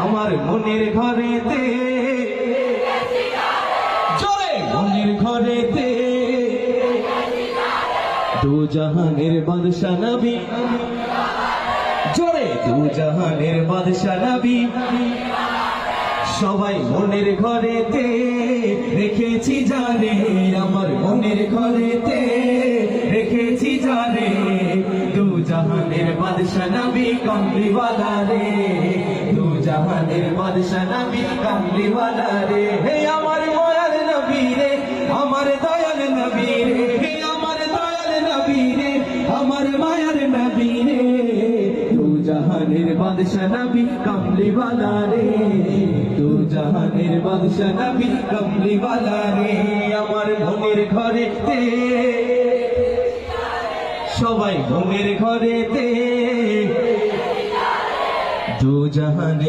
আমার মনের ঘরেতে, জোরে মনের ঘরেতে দু জাহানের বাদশা নবী, জোরে দু জাহানের বাদশা নবী। সবাই মনের ঘরেতে রেখেছি জানে, আমার মনের ঘরেতে রেখেছি জানে, দু জাহানের বাদশা নবী কামলিওয়ালা রে, দু জাহানের বাদশা নবী কামলিওয়ালা রে। হে আমার মায়ার নবী রে, আমার দয়াল নবী রে, হে আমার দয়াল নবী রে, আমার মায়ার নবী রে, দু জাহানের বাদশা নবী কামলিওয়ালা রে, দু জাহানের বাদশা নবী কামলিওয়ালা রে। আমার মনের ঘরেতে, সবাই মনের ঘরেতে দু জাহানের